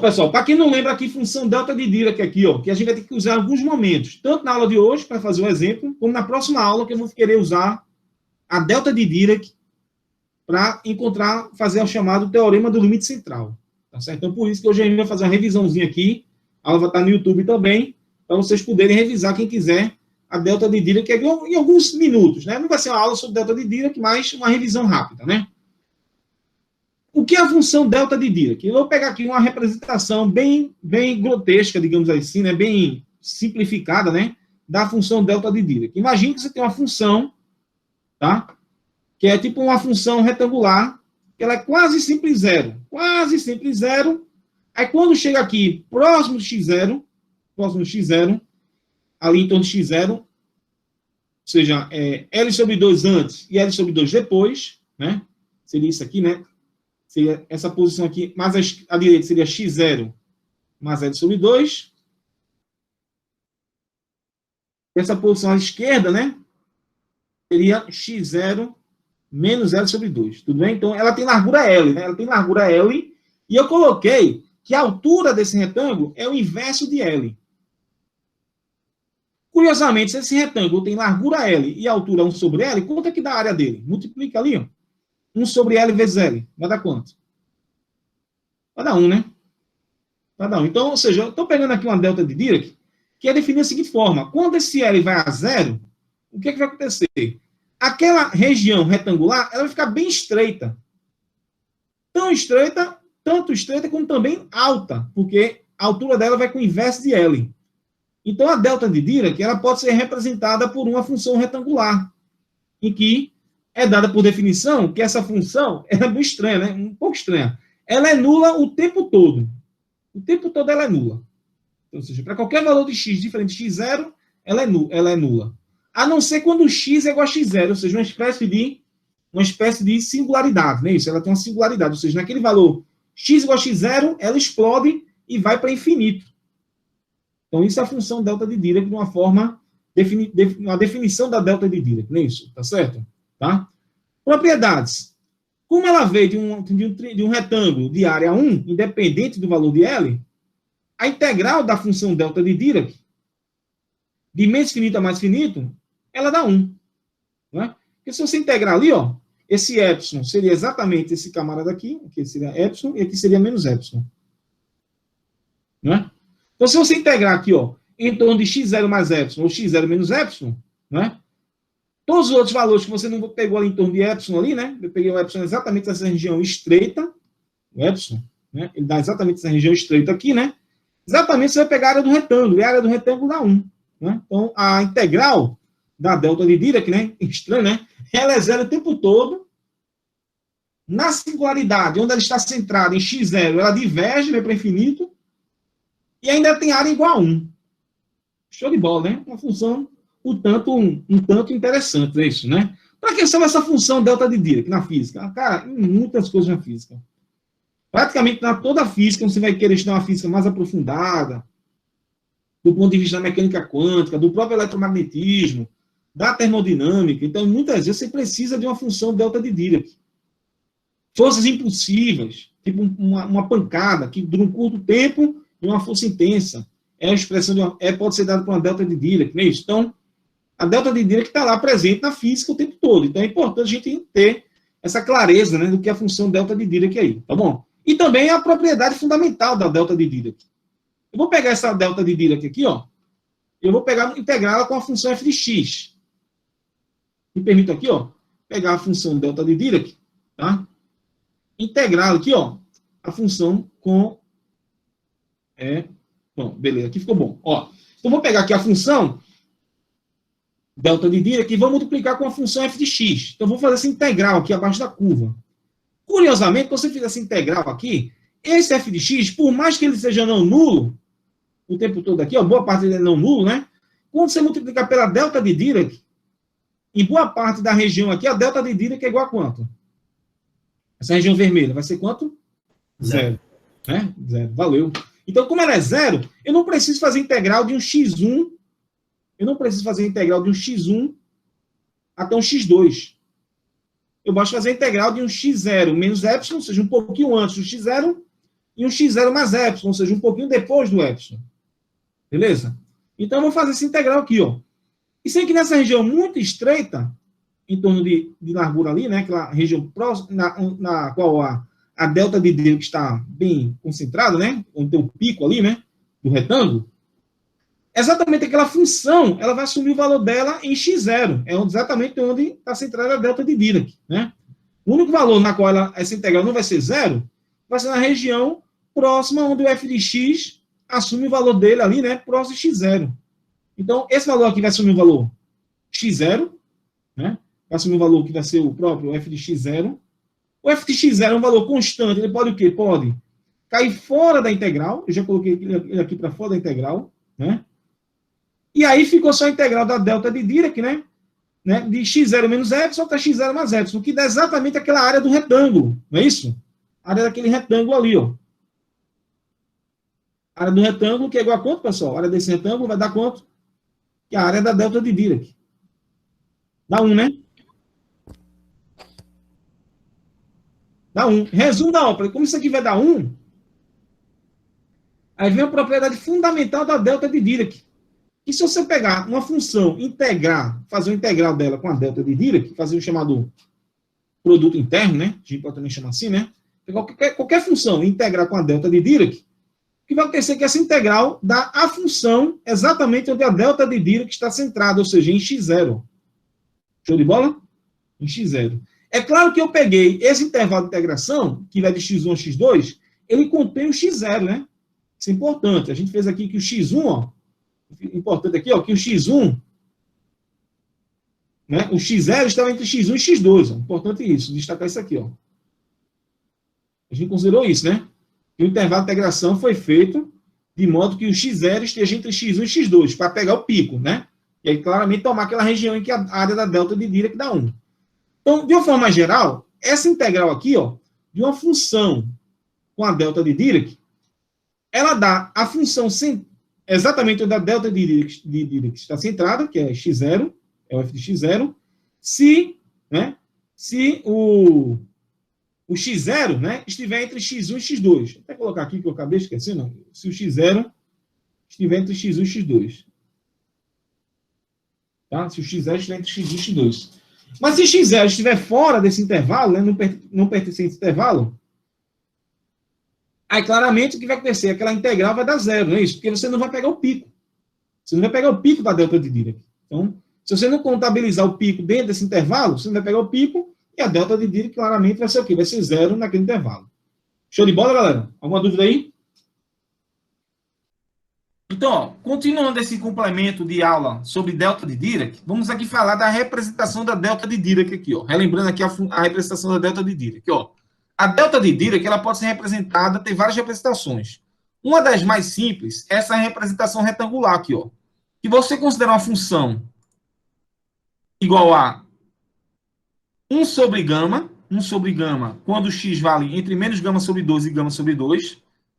Então, pessoal, para quem não lembra aqui, função delta de Dirac aqui, ó, que a gente vai ter que usar em alguns momentos, tanto na aula de hoje, para fazer o exemplo, como na próxima aula, que eu vou querer usar a delta de Dirac para encontrar, fazer o chamado teorema do limite central. Tá certo? Então, por isso que hoje a gente vai fazer uma revisãozinha aqui, a aula vai estar no YouTube também, para vocês poderem revisar, quem quiser, a delta de Dirac, que é em alguns minutos, né? Não vai ser uma aula sobre delta de Dirac, mas uma revisão rápida, né? O que é a função delta de Dirac? Eu vou pegar aqui uma representação bem grotesca, digamos assim, né? Bem simplificada, né? Da função delta de Dirac. Imagine que você tem uma função, tá? Que é tipo uma função retangular, que ela é quase simples zero. Quase simples zero. Aí quando chega aqui, próximo de x0, ali em torno de x0, ou seja, L sobre 2 antes e L sobre 2 depois, né? Seria isso aqui, né? Seria essa posição aqui, mais a direita seria x0 mais L sobre 2. Essa posição à esquerda, né? Seria x0 menos L sobre 2. Tudo bem? Então, ela tem largura L, né? Ela tem largura L. E eu coloquei que a altura desse retângulo é o inverso de L. Curiosamente, se esse retângulo tem largura L e altura 1 sobre L, quanto é que dá a área dele? Multiplica ali, ó. 1 sobre L vezes L. Vai dar quanto? Vai dar 1, né? Vai dar 1. Então, ou seja, eu estou pegando aqui uma delta de Dirac, que é definida da seguinte forma. Quando esse L vai a zero, o que é que vai acontecer? Aquela região retangular, ela vai ficar bem estreita. Tanto estreita como também alta, porque a altura dela vai com o inverso de L. Então, a delta de Dirac, ela pode ser representada por uma função retangular, em que é dada por definição que essa função é muito estranha, né? Um pouco estranha. Ela é nula o tempo todo. O tempo todo ela é nula. Ou seja, para qualquer valor de x diferente de x0, ela é nula. A não ser quando x é igual a x0, ou seja, uma espécie de singularidade, né? Isso, ela tem uma singularidade, ou seja, naquele valor x igual a x0, ela explode e vai para infinito. Então, isso é a função delta de Dirac de uma forma, uma definição da delta de Dirac, não é isso? Tá certo? Tá? Propriedades. Como ela veio de um retângulo de área 1, independente do valor de L, a integral da função delta de Dirac, de menos finito a mais finito, ela dá 1. Né? Porque se você integrar ali, ó, esse epsilon seria exatamente esse camarada aqui, aqui seria epsilon, e aqui seria menos epsilon. Né? Então, se você integrar aqui, ó, em torno de x0 mais epsilon, ou x0 menos epsilon, né? Todos os outros valores que você não pegou ali em torno de epsilon ali, né? Eu peguei o epsilon exatamente nessa região estreita, o epsilon, né? Ele dá exatamente essa região estreita aqui, né? Exatamente você vai pegar a área do retângulo, e a área do retângulo dá 1. Né? Então, a integral da delta de Dirac, né? Estranho, né? Ela é zero o tempo todo. Na singularidade, onde ela está centrada em x0, ela diverge, né, para infinito. E ainda tem área igual a 1. Show de bola, né? Uma função um tanto interessante, é isso, né? Para que serve essa função delta de Dirac na física? Cara, em muitas coisas na física. Praticamente na toda a física, você vai querer estudar uma física mais aprofundada, do ponto de vista da mecânica quântica, do próprio eletromagnetismo, da termodinâmica. Então, muitas vezes, você precisa de uma função delta de Dirac. Forças impulsivas, tipo uma pancada, que dura um curto tempo e uma força intensa. É a expressão pode ser dada por uma delta de Dirac, não é isso? Então, a delta de Dirac está lá presente na física o tempo todo. Então, é importante a gente ter essa clareza, né, do que é a função delta de Dirac aí, tá bom? E também a propriedade fundamental da delta de Dirac. Eu vou pegar essa delta de Dirac aqui, ó. Eu vou integrá-la com a função f de x. Me permito aqui, ó, pegar a função delta de Dirac, tá? Integrar aqui, ó, a função com... Bom, beleza, aqui ficou bom. Ó, então, vou pegar aqui a função delta de Dirac e vou multiplicar com a função f de x. Então, vou fazer essa integral aqui abaixo da curva. Curiosamente, quando você fizer essa integral aqui, esse f de x, por mais que ele seja não nulo, o tempo todo aqui, ó, boa parte dele é não nulo, né? Quando você multiplicar pela delta de Dirac, em boa parte da região aqui, a delta de Dirac é igual a quanto? Essa região vermelha vai ser quanto? Zero. Né? Zero. Valeu. Então, como ela é zero, eu não preciso fazer integral de um x1. Eu não preciso fazer integral de um x1 até um x2. Eu basta fazer integral de um x0 menos epsilon, ou seja, um pouquinho antes do x0, e um x0 mais epsilon, ou seja, um pouquinho depois do epsilon. Beleza? Então, eu vou fazer esse integral aqui, ó. E sei que nessa região muito estreita, em torno de largura ali, né, aquela região próxima, na qual a delta de Dirac está bem concentrada, né, onde tem o pico ali, né, do retângulo, exatamente aquela função, ela vai assumir o valor dela em x0, é exatamente onde está centrada a delta de Dirac, né. O único valor na qual essa integral não vai ser zero, vai ser na região próxima onde o f de x assume o valor dele ali, né, próximo de x0. Então, esse valor aqui vai assumir o valor x0, né, vai assumir um valor que vai ser o próprio f de x0. O f de x0 é um valor constante, ele pode o quê? Pode cair fora da integral, eu já coloquei ele aqui para fora da integral, né? E aí ficou só a integral da delta de Dirac, né? De x0 menos epsilon até x0 mais epsilon, que dá exatamente aquela área do retângulo, não é isso? A área daquele retângulo ali, ó. A área do retângulo, que é igual a quanto, pessoal? A área desse retângulo vai dar quanto? Que é a área da delta de Dirac. Dá 1, né? Dá 1. Resumo da ópera. Como isso aqui vai dar 1, aí vem a propriedade fundamental da delta de Dirac. E se você pegar uma função, integrar, fazer o integral dela com a delta de Dirac, fazer o chamado produto interno, né? A gente pode também chamar assim, né? Qualquer função integrar com a delta de Dirac, o que vai acontecer é que essa integral dá a função exatamente onde a delta de Dirac está centrada, ou seja, em x0. Show de bola? Em x0. É claro que eu peguei esse intervalo de integração, que vai de x1 a x2, ele contém o x0, né? Isso é importante. A gente fez aqui que o x1, ó, importante aqui, ó, que o x1, né, o x0 estava entre x1 e x2, ó. Importante isso, destacar isso aqui, ó. A gente considerou isso, né? Que o intervalo de integração foi feito de modo que o x0 esteja entre x1 e x2, para pegar o pico, né? E aí, claramente, tomar aquela região em que a área da delta de Dirac dá 1. Então, de uma forma geral, essa integral aqui, ó, de uma função com a delta de Dirac, ela dá a função exatamente onde a delta de Dirac está centrada, que é x0, é o f de x0, se o x0, né, estiver entre x1 e x2. Vou até colocar aqui que eu acabei esquecendo, se o x0 estiver entre x1 e x2. Tá? Se o x0 estiver entre x1 e x2. Mas se x0 estiver fora desse intervalo, né, não pertence a esse intervalo, aí claramente o que vai acontecer? Aquela integral vai dar zero, não é isso? Porque você não vai pegar o pico. Você não vai pegar o pico da delta de Dirac. Então, se você não contabilizar o pico dentro desse intervalo, você não vai pegar o pico e a delta de Dirac claramente vai ser o quê? Vai ser zero naquele intervalo. Show de bola, galera? Alguma dúvida aí? Então, ó, continuando esse complemento de aula sobre delta de Dirac, vamos aqui falar da representação da delta de Dirac aqui, ó. Relembrando aqui a representação da delta de Dirac, ó. A delta de Dirac, ela pode ser representada, tem várias representações. Uma das mais simples é essa representação retangular aqui, ó. Que você considera uma função igual a 1 sobre gama, quando x vale entre menos gama sobre 2 e gama sobre 2,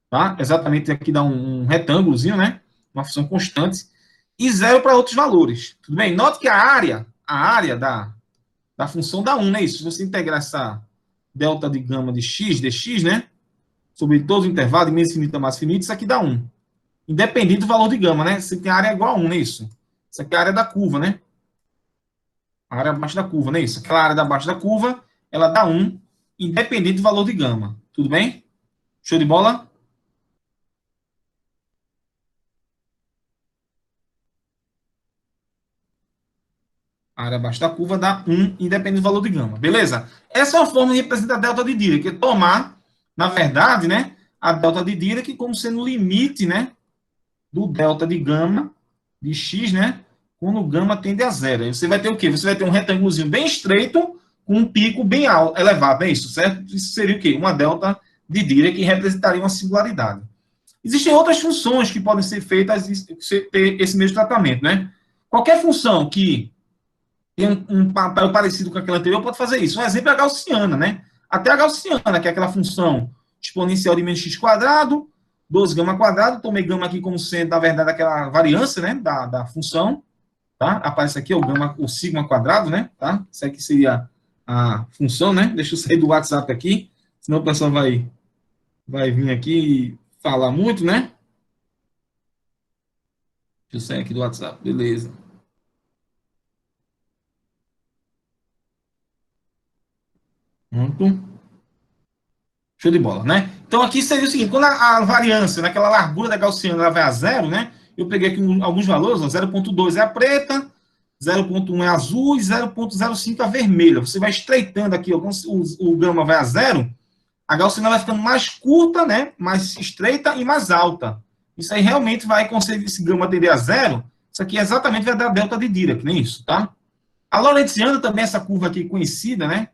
tá? Exatamente aqui dá um retângulozinho, né? Uma função constante, e zero para outros valores. Tudo bem? Note que a área da função dá 1, né? Isso. Se você integrar essa delta de gama de x, dx, né? Sobre todo o intervalo, de menos infinito a mais infinito, isso aqui dá 1. Independente do valor de gama, né? Você tem a área igual a 1, né? Isso. Isso aqui é a área da curva, né? A área abaixo da curva, né? Isso. Aquela área abaixo da curva, ela dá 1, independente do valor de gama. Tudo bem? Show de bola? A área abaixo da curva dá 1, independente do valor de gama. Beleza? Essa é uma forma de representar a delta de Dirac, que é tomar, na verdade, né, a delta de Dirac como sendo o limite, né, do delta de gama de x, né, quando gama tende a zero. Aí você vai ter o quê? Você vai ter um retângulozinho bem estreito com um pico bem alto, elevado, é isso, certo? Isso seria o quê? Uma delta de Dirac que representaria uma singularidade. Existem outras funções que podem ser feitas ter esse mesmo tratamento, né? Qualquer função que tem um papel parecido com aquela anterior, pode fazer isso. Um exemplo é a gaussiana, né? Até a gaussiana, que é aquela função exponencial de menos x quadrado, 12 gama quadrado, tomei gama aqui como sendo, na verdade, aquela variância, né, da função, tá? Aparece aqui o sigma quadrado, né, tá? Isso aqui seria a função, né? Deixa eu sair do WhatsApp aqui, senão o pessoal vai vai vir aqui falar muito, né? Deixa eu sair aqui do WhatsApp, beleza. Pronto. Show de bola, né? Então aqui seria o seguinte, quando a variância, naquela largura da gaussiana, ela vai a zero, né? Eu peguei aqui alguns valores, ó, 0,2 é a preta, 0,1 é a azul e 0,05 é a vermelha. Você vai estreitando aqui, ó, quando o gama vai a zero, a gaussiana vai ficando mais curta, né? Mais estreita e mais alta. Isso aí realmente vai conseguir esse gama tender a zero. Isso aqui exatamente vai dar delta de Dirac, nem isso, tá? A lorentziana também, essa curva aqui conhecida, né?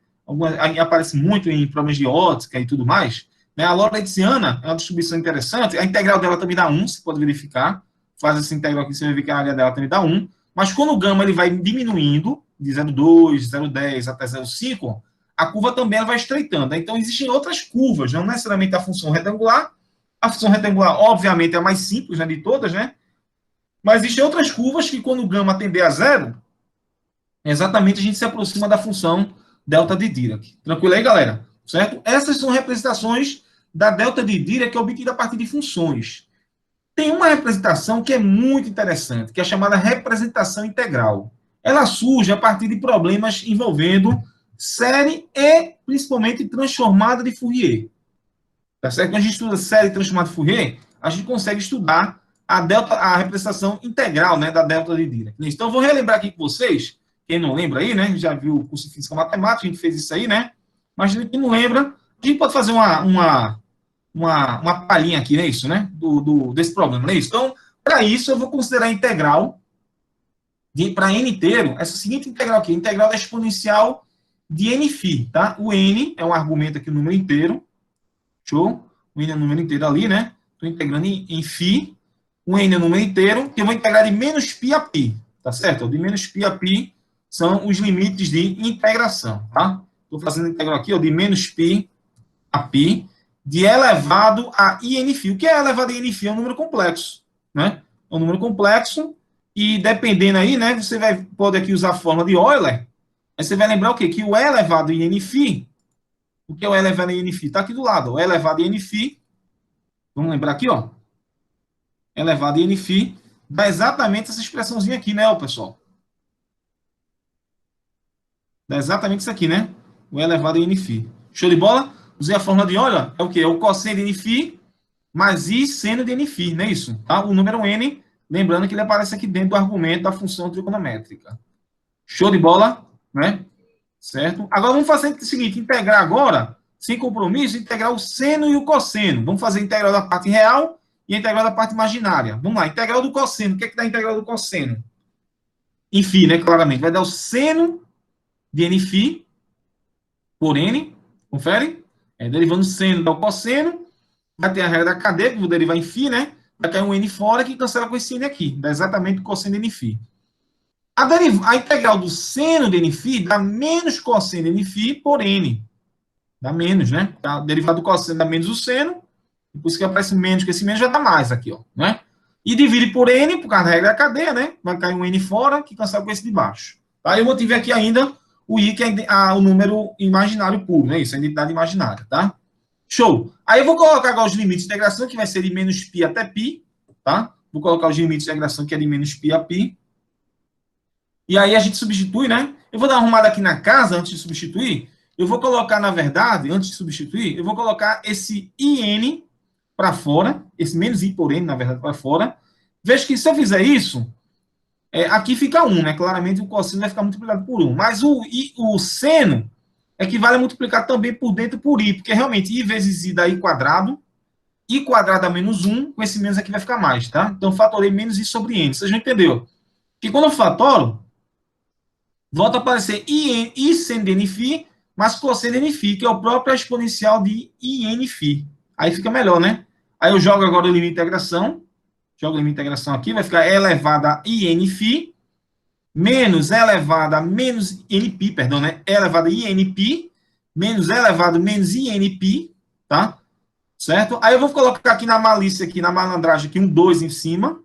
Aparece muito em problemas de ótica e tudo mais. Né? A lorentziana é uma distribuição interessante. A integral dela também dá 1, você pode verificar. Faz essa integral aqui, você vai ver que a área dela também dá 1. Mas quando o gama ele vai diminuindo, de 0,2, 0,10 até 0,5, a curva também ela vai estreitando. Então, existem outras curvas, não necessariamente a função retangular. A função retangular, obviamente, é a mais simples, né, de todas, né? Mas existem outras curvas que, quando o gama tender a zero, exatamente a gente se aproxima da função delta de Dirac. Tranquilo aí, galera? Certo? Essas são representações da delta de Dirac obtida a partir de funções. Tem uma representação que é muito interessante, que é chamada representação integral. Ela surge a partir de problemas envolvendo série e, principalmente, transformada de Fourier. Tá certo? Quando a gente estuda série transformada de Fourier, a gente consegue estudar a representação integral, né, da delta de Dirac. Então, eu vou relembrar aqui com vocês, quem não lembra aí, né, já viu o curso de Física Matemática, a gente fez isso aí, né, mas quem não lembra, a gente pode fazer uma palhinha aqui, né, isso, né, desse problema, né, isso. Então, para isso, eu vou considerar a integral para n inteiro, essa seguinte integral aqui, a integral da exponencial de nφ, tá? O n é um argumento aqui, no número inteiro, show? O n é o número inteiro ali, né? Estou integrando em φ. O n é o número inteiro, que eu vou integrar de menos π a π. Tá certo? De menos π a π são os limites de integração, tá? Estou fazendo a integral aqui, ó, de menos π a π, de elevado a inφ. O que é elevado a inφ? É um número complexo, né? É um número complexo, e dependendo aí, né, você pode aqui usar a fórmula de Euler, aí você vai lembrar o quê? Que o E elevado em nφ, o que é o E elevado em nφ? Está aqui do lado. O E elevado em nφ, vamos lembrar aqui, ó. E elevado em nφ dá exatamente essa expressãozinha aqui, né, pessoal? Dá exatamente isso aqui, né? O E elevado em nφ. Show de bola? Usei a fórmula de Euler, é o quê? É o cosseno de nφ mais I seno de nφ, não é isso? Tá? O número n, lembrando que ele aparece aqui dentro do argumento da função trigonométrica. Show de bola, né? Certo? Agora vamos fazer o seguinte, integrar agora, sem compromisso, integrar o seno e o cosseno. Vamos fazer a integral da parte real e a integral da parte imaginária. Vamos lá, integral do cosseno. O que é que dá a integral do cosseno? Enfim, né, claramente, vai dar o seno de nφ por n, confere? Derivando o seno dá o cosseno, vai ter a regra da cadeia, que vou derivar em φ, né? Vai cair um n fora que cancela com esse n aqui. Dá exatamente o cosseno de nφ. A integral do seno de nφ dá menos cosseno de nφ por n. Dá menos, né? A derivada do cosseno dá menos o seno, por isso que aparece menos, que esse menos já dá mais aqui, ó, né? E divide por n, por causa da regra da cadeia, né? Vai cair um n fora, que cancela com esse de baixo. Tá? Eu motivei aqui ainda o i, que é o número imaginário puro, né? Isso, a identidade imaginária, tá? Show! Aí eu vou colocar agora os limites de integração, que vai ser de menos π até π, tá? Vou colocar os limites de integração, que é de menos π a π. E aí a gente substitui, né? Eu vou dar uma arrumada aqui na casa, antes de substituir. Eu vou colocar, na verdade, antes de substituir, eu vou colocar esse IN para fora, esse menos I por N, na verdade, para fora. Veja que se eu fizer isso, aqui fica 1, né? Claramente o cosseno vai ficar multiplicado por 1. Mas o seno equivale a multiplicar também por dentro por I, porque realmente I vezes I dá I quadrado a menos 1, com esse menos aqui vai ficar mais, tá? Então, fatorei menos I sobre N. Vocês já entenderam? Porque quando eu fatoro, volta a aparecer I seno de nφ, mas cosseno de nφ, que é o próprio exponencial de INφ. Aí fica melhor, né? Aí eu jogo agora o limite de integração. Jogo o limite de integração aqui, vai ficar elevado a INφ, menos elevado a menos Nπ, perdão, né? Elevado a INπ, menos elevado a menos INπ, tá? Certo? Aí eu vou colocar aqui na malícia, aqui na malandragem, aqui um 2 em cima,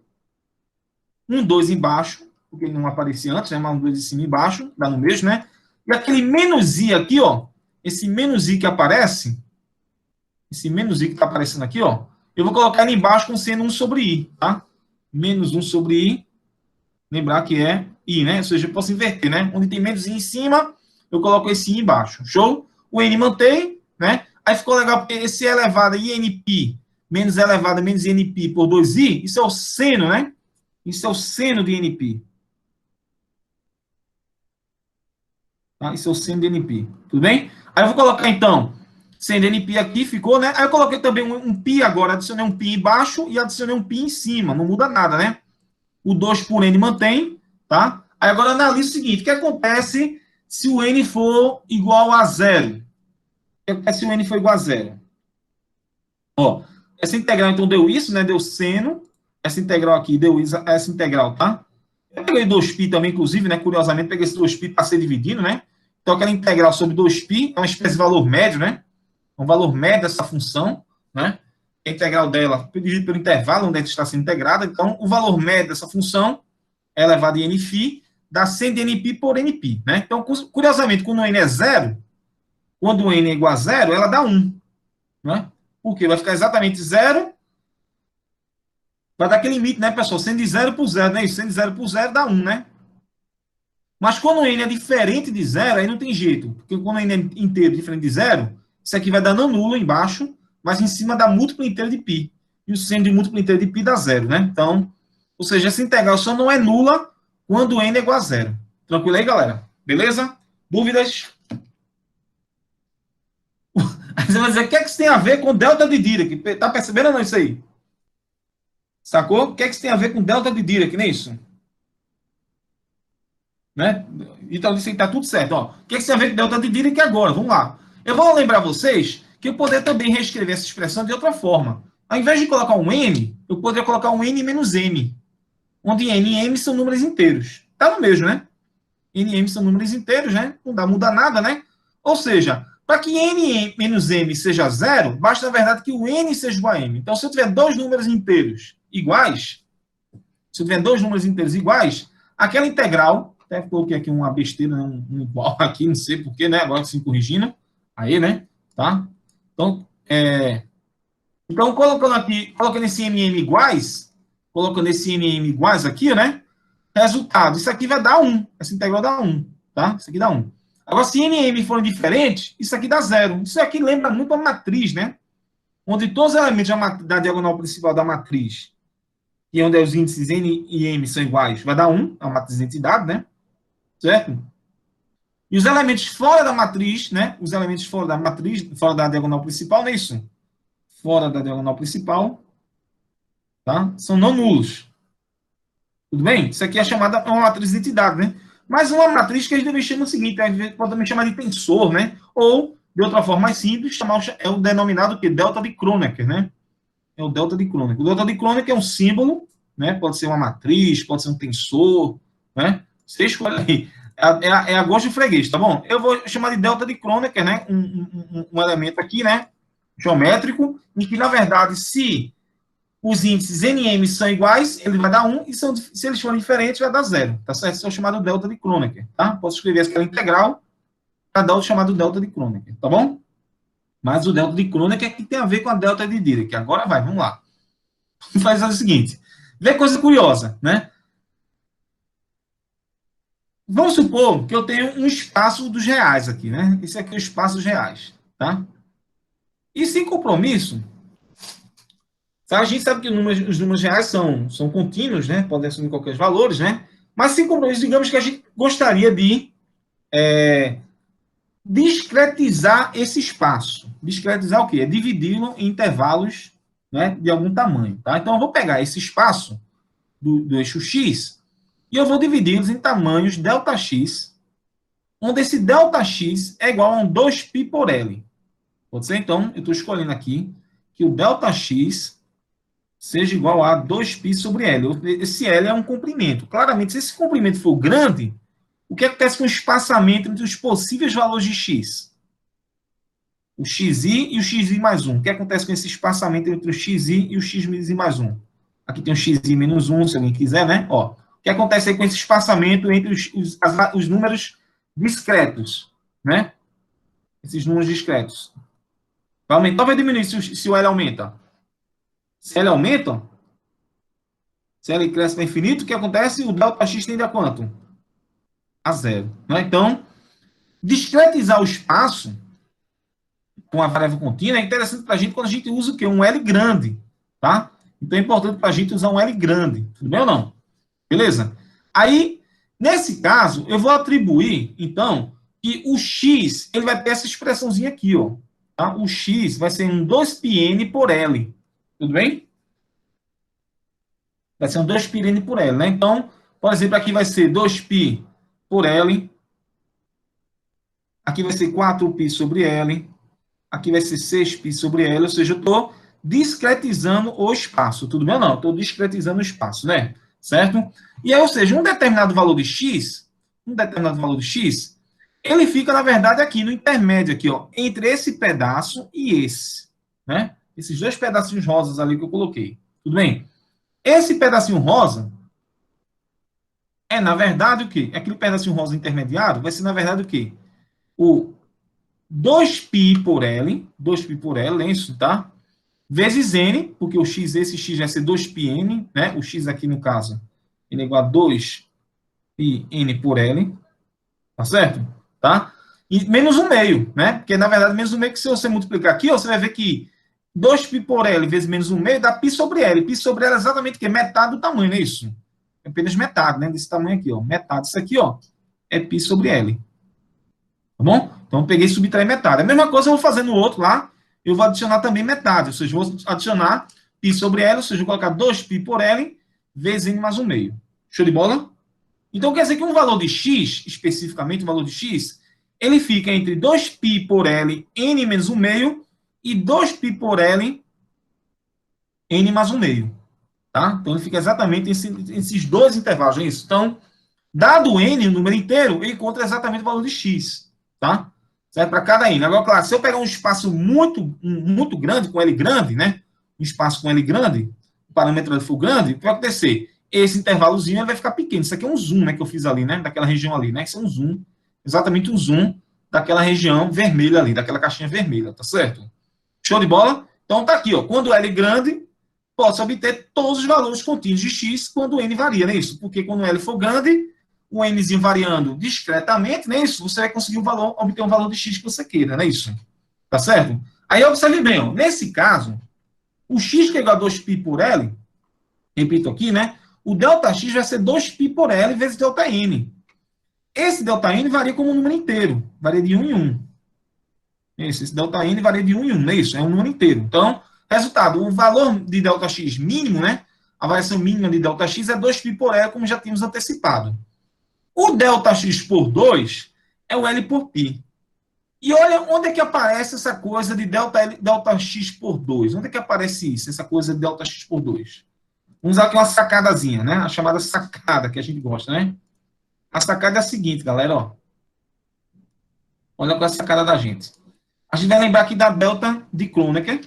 um 2 embaixo, porque ele não aparecia antes, né? Mas um 2 em cima e embaixo, dá no mesmo, né? E aquele menos i aqui, ó, esse menos i que aparece, esse menos i que está aparecendo aqui, ó, eu vou colocar ele embaixo com seno 1 sobre i, tá? Menos 1 sobre i, lembrar que é i, né? Ou seja, eu posso inverter, né? Onde tem menos i em cima, eu coloco esse i embaixo. Show? O n mantém, né? Aí ficou legal, porque esse elevado a inπ menos elevado a menos inπ por 2i, isso é o seno, né? Isso é o seno de nπ. Tá? Isso é o seno de nπ. Tudo bem? Aí eu vou colocar, então, seno de nπ aqui, ficou, né? Aí eu coloquei também um π agora, adicionei um π embaixo e adicionei um π em cima. Não muda nada, né? O 2 por n mantém, tá? Aí agora analisa o seguinte, o que acontece se o n for igual a zero? O que acontece se o n for igual a zero? Ó, essa integral, então, deu isso, né? Deu seno. Essa integral aqui deu isso, essa integral, tá? Eu peguei 2π também, inclusive, né? Curiosamente, peguei esse 2π para ser dividido, né? Então, aquela integral sobre 2π é uma espécie de valor médio, né? É um valor médio dessa função, né? A integral dela dividido pelo intervalo onde ela está sendo integrada. Então, o valor médio dessa função é elevado em nφ, dá 100 de nπ por nπ, né? Então, curiosamente, quando o n é zero, quando o n é igual a zero, ela dá 1, né? Porque vai ficar exatamente zero, vai dar aquele limite, né, pessoal? Sendo de zero por zero, né? Sendo de zero por zero dá 1, né? Mas quando o n é diferente de zero, aí não tem jeito. Porque quando o n é inteiro diferente de zero, isso aqui vai dar não nulo embaixo, mas em cima dá múltiplo inteiro de π. E o seno de múltiplo inteiro de π dá zero, né? Então, ou seja, essa integral só não é nula quando n é igual a zero. Tranquilo aí, galera? Beleza? Dúvidas? Aí você vai dizer, o que é que isso tem a ver com delta de Dirac? Tá percebendo ou não isso aí? Sacou? O que é que isso tem a ver com delta de Dirac, não é isso? Né? Então, isso aí tá tudo certo. Ó. O que é que isso tem a ver com delta de Dirac agora? Vamos lá. Eu vou lembrar vocês que eu poderia também reescrever essa expressão de outra forma. Ao invés de colocar um n, eu poderia colocar um n menos m, onde n e m são números inteiros. Tá no mesmo, né? N e m são números inteiros, né? Não muda nada, né? Ou seja, para que n menos m seja zero, basta, na verdade, que o n seja igual a m. Então, se eu tiver dois números inteiros iguais, aquela integral, até coloquei aqui uma besteira, né? um igual aqui, não sei porquê, né? Agora sim corrigindo. Aí, né? Tá? Então, colocando aqui, colocando esse n e m iguais, colocando esse n e m iguais aqui, né? Resultado, isso aqui vai dar 1. Essa integral dá 1, tá? Isso aqui dá 1. Agora, se n e m forem diferentes, isso aqui dá 0. Isso aqui lembra muito a matriz, né? Onde todos os elementos da diagonal principal da matriz, e onde os índices n e m são iguais, vai dar 1, a matriz de identidade, né? Certo? E os elementos fora da matriz, né? Os elementos fora da matriz, fora da diagonal principal, não é isso? Fora da diagonal principal, tá? São não nulos. Tudo bem? Isso aqui é chamada uma matriz de identidade, né? Mas uma matriz que a gente também chama o seguinte, a gente pode também chamar de tensor, né? Ou, de outra forma mais simples, é o denominado que delta de Kronecker, né? É o delta de Kronecker. O delta de Kronecker é um símbolo, né? Pode ser uma matriz, pode ser um tensor, né? Você escolhe aí. É a gosto de freguês, tá bom? Eu vou chamar de delta de Kronecker, né? Um elemento aqui, né? Geométrico, em que, na verdade, se os índices n e m são iguais, ele vai dar 1, e se eles forem diferentes, vai dar 0. Tá certo? Isso é o chamado delta de Kronecker, tá? Posso escrever aquela integral para dar o chamado delta de Kronecker, tá bom? Mas o delta de Kronecker é que tem a ver com a delta de Dirac. Agora vai, vamos lá. Faz o seguinte. Vê coisa curiosa, né? Vamos supor que eu tenho um espaço dos reais aqui, né? Esse aqui é o espaço dos reais, tá? E sem compromisso, a gente sabe que os números reais são contínuos, né? Podem assumir qualquer valores, né? Mas sem compromisso, digamos que a gente gostaria de discretizar esse espaço. Discretizar o quê? É dividi-lo em intervalos, né, de algum tamanho, tá? Então, eu vou pegar esse espaço do eixo x e eu vou dividi-los em tamanhos Δx, onde esse Δx é igual a um 2π por L. Pode ser? Então, eu estou escolhendo aqui que o Δx seja igual a 2π sobre L. Esse L é um comprimento. Claramente, se esse comprimento for grande, o que acontece com o espaçamento entre os possíveis valores de x? O xi e o xi mais 1. O que acontece com esse espaçamento entre o xi e o xi mais 1? Aqui tem o xi menos 1, se alguém quiser, né? Ó, o que acontece aí com esse espaçamento entre os números discretos, né? Esses números discretos. Vai aumentar ou vai diminuir se o L aumenta? Se L aumenta, se L cresce para infinito, o que acontece? O delta x tende a quanto? A zero. Né? Então, discretizar o espaço com a variável contínua é interessante para a gente quando a gente usa o quê? Um L grande. Tá? Então é importante para a gente usar um L grande. Tudo bem ou não? Beleza? Aí, nesse caso, eu vou atribuir, então, que o x ele vai ter essa expressãozinha aqui, ó. Tá? O x vai ser um 2πn por L. Tudo bem? Vai ser um 2πn por L, né? Então, por exemplo, aqui vai ser 2π por L. Aqui vai ser 4π sobre L. Aqui vai ser 6π sobre L. Ou seja, eu estou discretizando o espaço. Tudo bem ou não? Estou discretizando o espaço, né? Certo? E aí, ou seja, um determinado valor de x, ele fica, na verdade, aqui no intermédio, aqui, ó, entre esse pedaço e esse, né? Esses dois pedacinhos rosas ali que eu coloquei. Tudo bem? Esse pedacinho rosa é, na verdade, o quê? Aquele pedacinho rosa intermediário vai ser, na verdade, o quê? O 2π por L, 2π por L, é isso, tá? Vezes N, porque o x, esse x vai ser 2πn, né? O x aqui, no caso, ele é igual a 2πn por L, tá certo? Tá? E menos um meio, né? Porque, na verdade, menos um meio, que se você multiplicar aqui, ó, você vai ver que 2π por L vezes menos um meio dá π sobre L. Π sobre L é exatamente o quê? Metade do tamanho, não é isso? É apenas metade, né? Desse tamanho aqui, ó. Metade disso aqui, ó, é π sobre L. Tá bom? Então, eu peguei e subtraí metade. A mesma coisa eu vou fazer no outro lá. Eu vou adicionar também metade. Ou seja, eu vou adicionar π sobre L, ou seja, eu vou colocar 2π por L vezes N mais um meio. Show de bola? Então, quer dizer que um valor de x, especificamente o valor de x, ele fica entre 2π por L, N menos um meio, e 2π por L, N mais um meio. Tá? Então, ele fica exatamente esses dois intervalos, é isso? Então, dado N, o número inteiro, eu encontro exatamente o valor de x. Tá? Certo? Para cada N. Agora, claro, se eu pegar um espaço muito grande, com L grande, né? Um espaço com L grande, o parâmetro for grande, o que vai acontecer? Esse intervalozinho vai ficar pequeno. Isso aqui é um zoom, né, que eu fiz ali, né, daquela região ali, né? Isso é um zoom, exatamente um zoom daquela região vermelha ali, daquela caixinha vermelha, tá certo? Show de bola? Então tá aqui, ó. Quando L é grande, posso obter todos os valores contínuos de x quando N varia, não é isso? Porque quando L for grande, o Nzinho variando discretamente, não é isso? Você vai conseguir obter um valor de x que você queira, não é isso? Tá certo? Aí observe bem, ó. Nesse caso, o x que é igual a 2π por L, repito aqui, né? O ΔX vai ser 2π por L vezes ΔN. Esse ΔN varia como um número inteiro. Varia de 1 em 1. Esse ΔN varia de 1 em 1, não é isso? É um número inteiro. Então, resultado, o valor de ΔX mínimo, né? A variação mínima de ΔX é 2π por L, como já tínhamos antecipado. O ΔX por 2 é o L por π. E olha onde é que aparece essa coisa de ΔX por 2. Onde é que aparece isso, essa coisa de ΔX por 2? Vamos usar aqui uma sacadazinha, né? A chamada sacada, que a gente gosta, né? A sacada é a seguinte, galera, ó. Olha qual é a sacada da gente. A gente vai lembrar aqui da delta de Kronecker,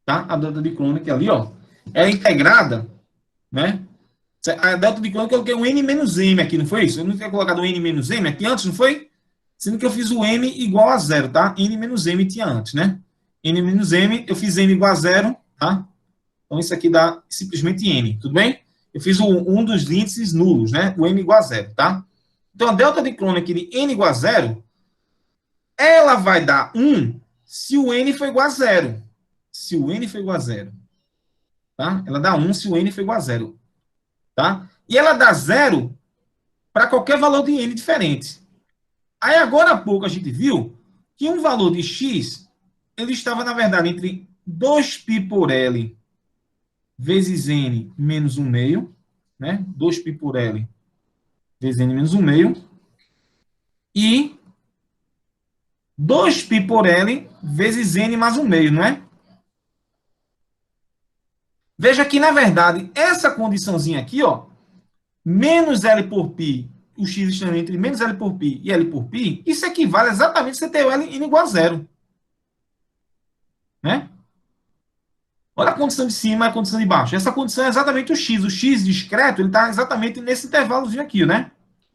tá? A delta de Kronecker ali, ó. É integrada, né? A delta de Kronecker eu coloquei um N menos M aqui, não foi isso? Eu não tinha colocado um N menos M aqui antes, não foi? Sendo que eu fiz o M igual a zero, tá? N menos M tinha antes, né? N menos M, eu fiz M igual a zero, tá? Então, isso aqui dá simplesmente N, tudo bem? Eu fiz um dos índices nulos, né? O N igual a zero, tá? Então, a delta de Kronecker de N igual a zero, ela vai dar 1 se o N for igual a zero. Se o N for igual a zero. Tá? Ela dá 1 se o N for igual a zero. Tá? E ela dá zero para qualquer valor de N diferente. Aí, agora há pouco, a gente viu que um valor de X, ele estava, na verdade, entre 2π por L vezes N menos 1 meio, né? 2π por L vezes N menos 1 meio, e 2π por L vezes N mais 1 meio, não é? Veja que, na verdade, essa condiçãozinha aqui, ó, menos L por π, o x está entre menos L por π e L por π, isso equivale exatamente a você ter o L igual a zero. Né? Olha a condição de cima e a condição de baixo. Essa condição é exatamente o x. O x discreto está exatamente nesse intervalozinho aqui, né?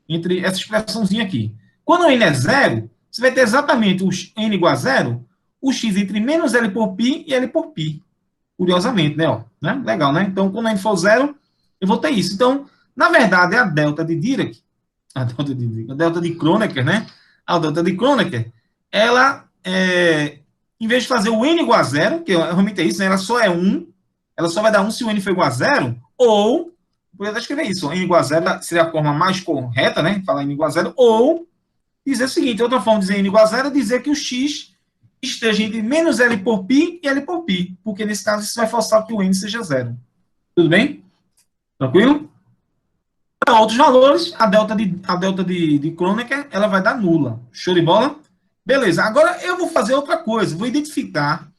Entre essa expressãozinha aqui. Quando o n é zero, você vai ter exatamente o n igual a zero, o x entre menos L por π e L por π. Curiosamente, né? Ó, né? Legal, né? Então, quando n for zero, eu vou ter isso. Então, na verdade, a delta de Dirac, a delta de Kronecker, né? A delta de Kronecker, ela, em vez de fazer o n igual a zero, que realmente é isso, né? Ela só é 1, ela só vai dar 1 se o n for igual a zero, ou, vou até escrever isso, n igual a zero seria a forma mais correta, né? Falar n igual a zero, ou dizer o seguinte, outra forma de dizer n igual a zero é dizer que o x esteja entre menos L por π e L por π, porque nesse caso isso vai forçar que o n seja zero. Tudo bem? Tranquilo? Para outros valores, a delta de Kronecker, ela vai dar nula. Show de bola? Beleza. Agora eu vou fazer outra coisa. Vou identificar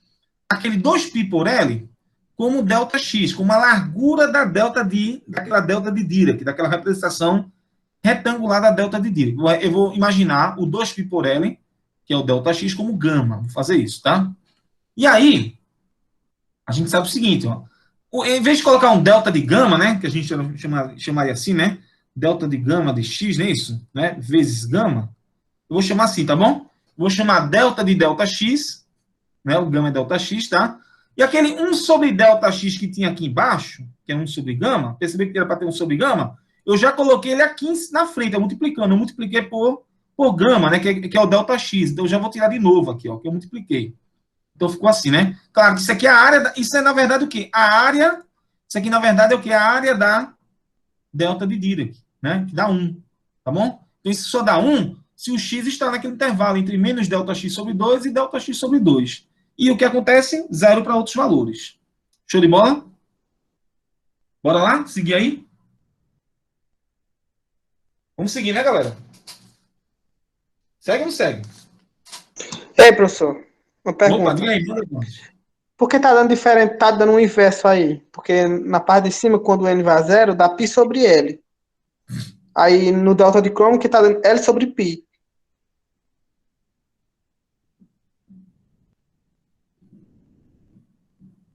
aquele 2π por L como ΔX, como a largura daquela delta de Dirac, daquela representação retangular da delta de Dirac. Eu vou imaginar o 2π por L, que é o ΔX, como gama. Vou fazer isso, tá? E aí, a gente sabe o seguinte, ó. Em vez de colocar um delta de gama, né, que a gente chamaria assim, né, delta de gama de x, não é isso? Né, vezes gama, eu vou chamar assim, tá bom? Vou chamar delta de delta x, né, o gama é delta x, tá? E aquele 1 sobre delta x que tinha aqui embaixo, que é 1 sobre gama, percebeu que era para ter 1 sobre gama? Eu já coloquei ele aqui na frente, multiplicando. Eu multipliquei por gama, né, que é o delta x. Então eu já vou tirar de novo aqui, ó, que eu multipliquei. Então ficou assim, né? Claro, isso aqui é a área, isso é na verdade o quê? A área, isso aqui na verdade é o quê? A área da delta de Dirac, né? Que dá 1, tá bom? Então isso só dá 1 se o x está naquele intervalo entre menos ΔX sobre 2 e ΔX sobre 2. E o que acontece? Zero para outros valores. Show de bola? Bora lá? Seguir aí? Vamos seguir, né, galera? Segue ou não segue? E aí, professor? Uma pergunta. Opa, diga aí, manda. Por que tá dando diferente, tá dando um inverso aí? Porque na parte de cima, quando o n vai a zero, dá π sobre L. Aí no delta de Kronecker tá dando L sobre π.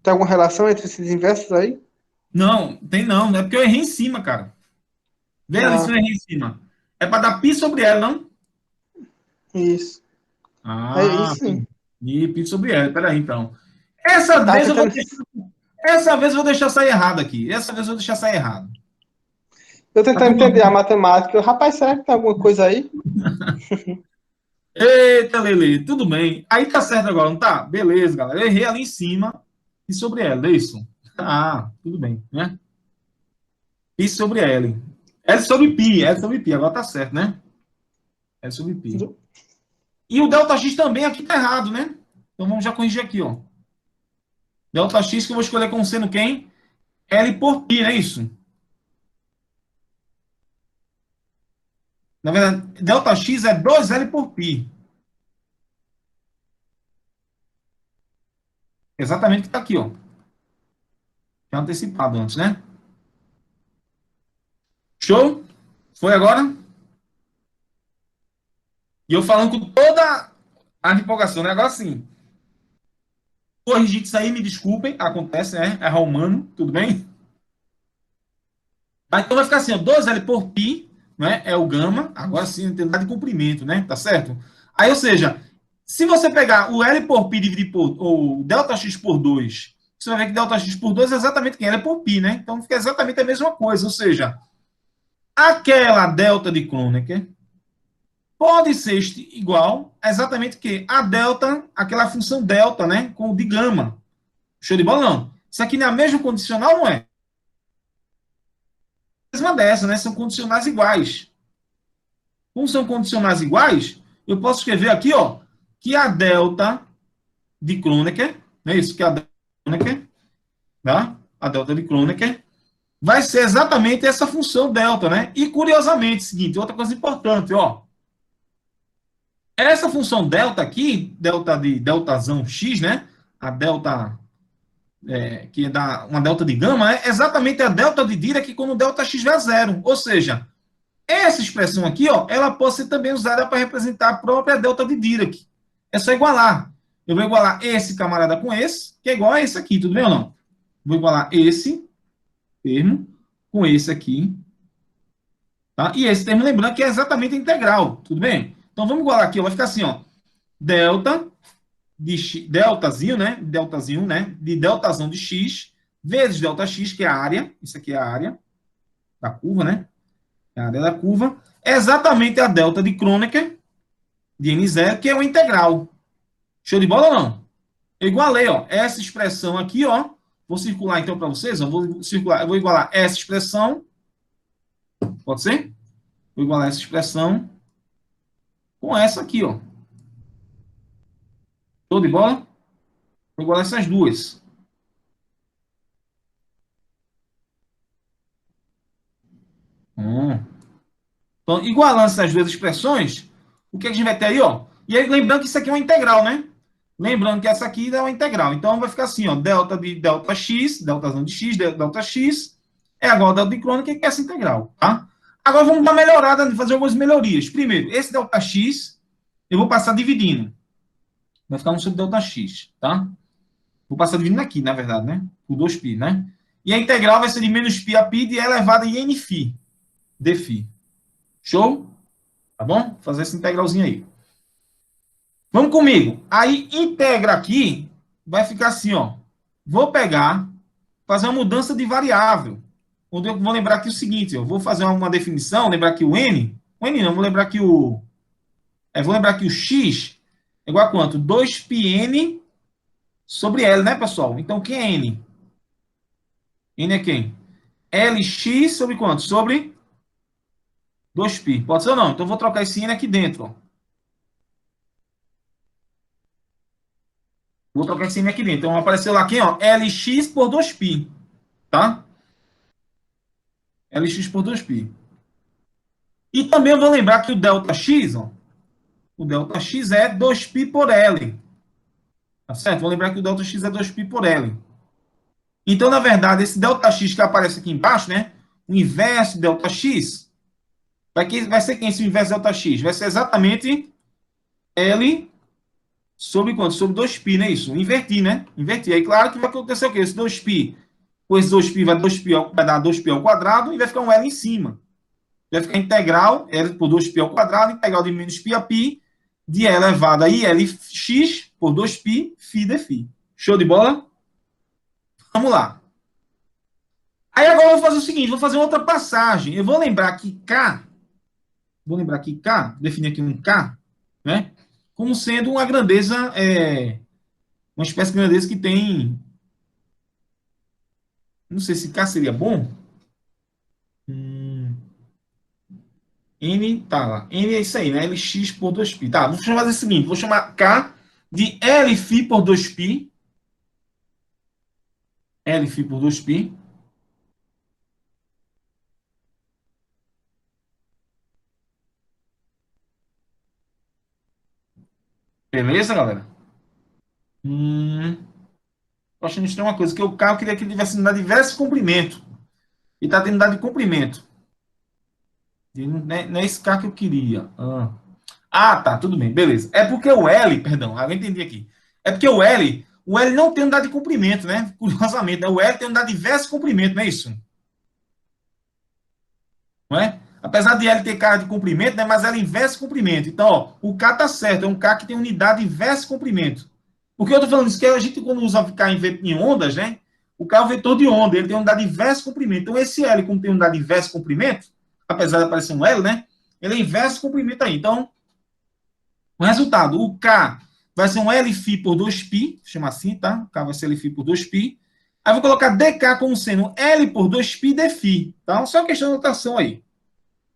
Tem alguma relação entre esses inversos aí? Não, tem não. Não é porque eu errei em cima, cara. Vê ali se eu Ah, errei em cima. É para dar π sobre L, não? isso. Aí Ah, sim. e pi sobre L. Peraí, então. Essa Tava vez eu vou tentando, deixar, essa vez eu vou deixar sair errado aqui. Essa vez eu vou deixar sair errado. eu Tá tentando tudo entender a bem. matemática. Rapaz, será que tem alguma coisa aí? Eita, Lele, tudo bem. Aí tá certo agora, não tá? Beleza, galera. Eu errei ali em cima e sobre L, é isso? Ah, tudo bem, né? Pi sobre L. L sobre pi, L sobre pi. Agora tá certo, né? L sobre pi. E o delta x também aqui tá errado, né? Então vamos já corrigir aqui, ó. Delta x que eu vou escolher como sendo quem? L por pi, não é isso? Na verdade, delta x é 2L por π. Exatamente o que está aqui, ó. Já antecipado antes, né? Show? Foi agora? E eu falando com toda a empolgação, né? Agora sim. Corrigir isso aí, me desculpem, acontece, né? É humano, tudo bem? Mas então vai ficar assim, ó, 2L por π, né? É o gama, agora sim, intensidade de comprimento, né? Tá certo? Aí, ou seja, se você pegar o L por π dividir por, ou delta x por 2, você vai ver que delta x por 2 é exatamente quem? L por π, né? Então fica exatamente a mesma coisa, ou seja, aquela delta de Kronecker pode ser igual a exatamente que a delta, aquela função delta, né, com o de gama. Show de bola, não? Isso aqui não é a mesma condicional, não é? A mesma dessa, né? São condicionais iguais. Como são condicionais iguais, eu posso escrever aqui, ó, que a delta de Kronecker, não é isso? Que a delta de Kronecker, tá? A delta de Kronecker vai ser exatamente essa função delta, né? E curiosamente, seguinte, outra coisa importante, ó. Essa função delta aqui, delta de deltazão x, né? A delta, que é uma delta de gama, é exatamente a delta de Dirac quando o delta x vai a zero. Ou seja, essa expressão aqui, ó, ela pode ser também usada para representar a própria delta de Dirac. É só igualar. Eu vou igualar esse camarada com esse, que é igual a esse aqui, tudo bem ou não? Vou igualar esse termo com esse aqui, tá? E esse termo, lembrando que é exatamente a integral, tudo bem? Então vamos igualar aqui, ó, vai ficar assim, ó, delta de deltazinho, né? Deltazinho, né? De deltazão de x, vezes delta x, que é a área. Isso aqui é a área da curva, né? A área da curva. É exatamente a delta de Kronecker, de n0, que é o integral. Show de bola ou não? Eu igualei, ó, essa expressão aqui, ó. Vou circular então para vocês, ó. Eu vou igualar essa expressão. Pode ser? Vou igualar essa expressão com essa aqui, ó. Show de bola? Vou igualar essas duas. Então, igualando essas duas expressões, o que a gente vai ter aí, ó? E aí, lembrando que isso aqui é uma integral, né? Lembrando que essa aqui é uma integral. Então, vai ficar assim, ó. Delta de delta x, deltazão de x, delta x, é igual a delta de Kronecker, que é essa integral, tá? Agora, vamos dar uma melhorada, fazer algumas melhorias. Primeiro, esse delta x, eu vou passar dividindo. Vai ficar 1 sobre delta x, tá? Vou passar dividindo aqui, na verdade, né? Por 2π, né? E a integral vai ser de menos π a π de e elevado a nφ, dφ. Show? Tá bom? Vou fazer essa integralzinha aí. Vamos comigo. Aí, integra aqui, vai ficar assim, ó. Vou pegar, fazer uma mudança de variável. Onde eu vou lembrar aqui o seguinte, eu vou fazer uma definição, lembrar que o n não, vou lembrar que vou lembrar que o x é igual a quanto? 2πn sobre L, né, pessoal? Então, quem é n? N é quem? Lx sobre quanto? Sobre 2π. Pode ser ou não? Então, eu vou trocar esse n aqui dentro, ó. Vou trocar esse n aqui dentro. Então, apareceu lá aqui, ó, Lx por 2π, tá? Lx por 2π. E também eu vou lembrar que o ΔX, ó, o ΔX é 2π por L. Tá certo? Vou lembrar que o ΔX é 2π por L. Então, na verdade, esse ΔX que aparece aqui embaixo, né? O inverso de ΔX, vai ser quem esse inverso de ΔX? Vai ser exatamente L sobre quanto? Sobre 2π, não é isso? Invertir, né? Invertir. Aí, claro que vai acontecer o quê? Esse 2π, pois 2π vai dar 2π ao quadrado e vai ficar um L em cima. Vai ficar integral, L por 2π ao quadrado, integral de menos π a π, de E elevado a ILX por 2π, φ dφ. Show de bola? Vamos lá. Aí agora eu vou fazer o seguinte, vou fazer outra passagem. Eu vou lembrar que K, definir aqui um K, né? Como sendo uma grandeza, uma espécie de grandeza que tem, não sei se K seria bom. N, tá lá. N é isso aí, né? Lx por 2π. Tá, vou chamar o seguinte, vou chamar K de Lφ por 2π. Lφ por 2π. Beleza, galera? Eu acho que tem uma coisa, que o K eu queria que ele tivesse dado diversos comprimentos. E tá tendo dado de comprimento. Não é esse K que eu queria. Tá, tudo bem, beleza. É porque o L, perdão, eu entendi aqui. É porque o L não tem unidade de comprimento, né? Curiosamente, né? O L tem unidade de diversos comprimentos, não é isso? Não é? Apesar de L ter cara de comprimento, né? Mas ela inverte comprimento. Então, ó, o K tá certo, é um K que tem unidade inversa comprimento. Por que eu tô falando isso? Porque a gente, quando usa K em ondas, né? O K é o vetor de onda, ele tem unidade inversa comprimento. Então, esse L, como tem unidade inversa comprimento, apesar de aparecer um L, né? Ele é inverso comprimento aí. Então, o resultado, o K vai ser um Lφ por 2π, chama assim, tá? O K vai ser Lφ por 2π. Aí vou colocar dk como sendo L por 2π dφ, tá? Só questão de notação aí.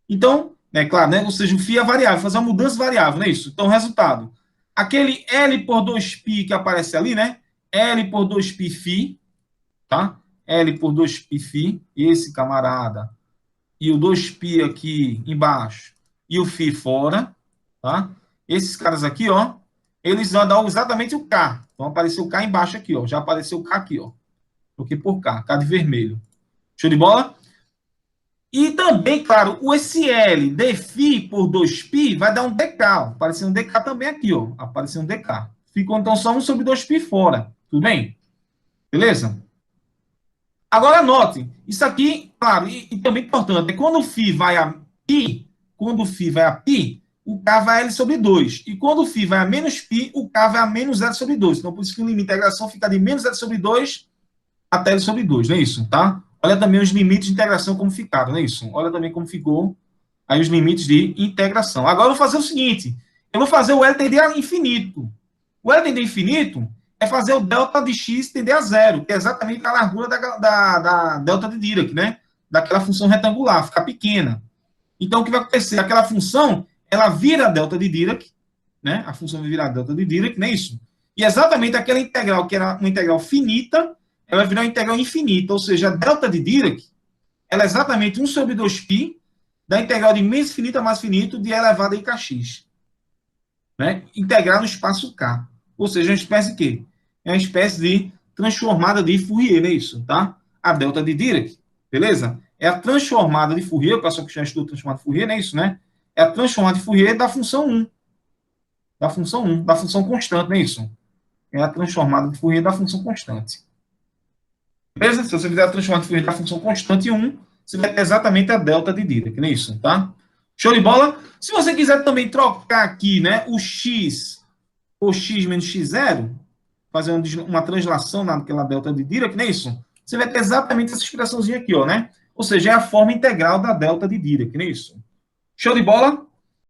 Então, é claro, né? Ou seja, o φ é variável, fazer uma mudança variável, não é isso? Então, resultado, aquele L por 2π que aparece ali, né? L por 2π φ, tá? L por 2π φ, esse camarada, e o 2π aqui embaixo, e o φ fora, tá? Esses caras aqui, ó, eles vão dar exatamente o K. Então, apareceu o K embaixo aqui, ó. Já apareceu o K aqui, ó. Troquei por K, K de vermelho. Show de bola? E também, claro, o SL dφ por 2π vai dar um dk. Apareceu um dk também aqui, ó. Apareceu um dk. Ficou então só 1 sobre 2π fora. Tudo bem? Beleza? Agora note, isso aqui, claro, e também importante, quando o φ vai a π, o o K vai a L sobre 2. E quando o φ vai a menos π, o K vai a menos L sobre 2. Então, por isso que o limite de integração fica de menos L sobre 2 até L sobre 2, não é isso? Tá? Olha também os limites de integração como ficaram, não é isso? Olha também como ficou aí os limites de integração. Agora eu vou fazer o seguinte, eu vou fazer o L tender a infinito. O L tender a infinito é fazer o delta de x tender a zero, que é exatamente a largura da delta de Dirac, né? Daquela função retangular, ficar pequena. Então, o que vai acontecer? Aquela função, ela vira a delta de Dirac, né? A função vai virar a delta de Dirac, não é isso? E exatamente aquela integral, que era uma integral finita, ela vai virar uma integral infinita, ou seja, a delta de Dirac, ela é exatamente 1 sobre 2π da integral de menos finita a mais finito de elevado a i kx. Né? Integrar no espaço K. Ou seja, uma espécie de quê? É uma espécie de transformada de Fourier, não é isso? Tá? A delta de Dirac, beleza? É a transformada de Fourier, o pessoal que já estudou transformada de Fourier, não é isso, né? É a transformada de Fourier da função 1. Da função 1, da função constante, não é isso? É a transformada de Fourier da função constante. Beleza? Se você fizer a transformada de Fourier da função constante 1, você vai ter exatamente a delta de Dirac, não é isso? Tá? Show de bola? Se você quiser também trocar aqui, né, o x por x menos x0, fazer uma translação naquela delta de Dirac, não é isso? Você vai ter exatamente essa expressãozinha aqui, ó, né? Ou seja, é a forma integral da delta de Dirac, não é isso? Show de bola?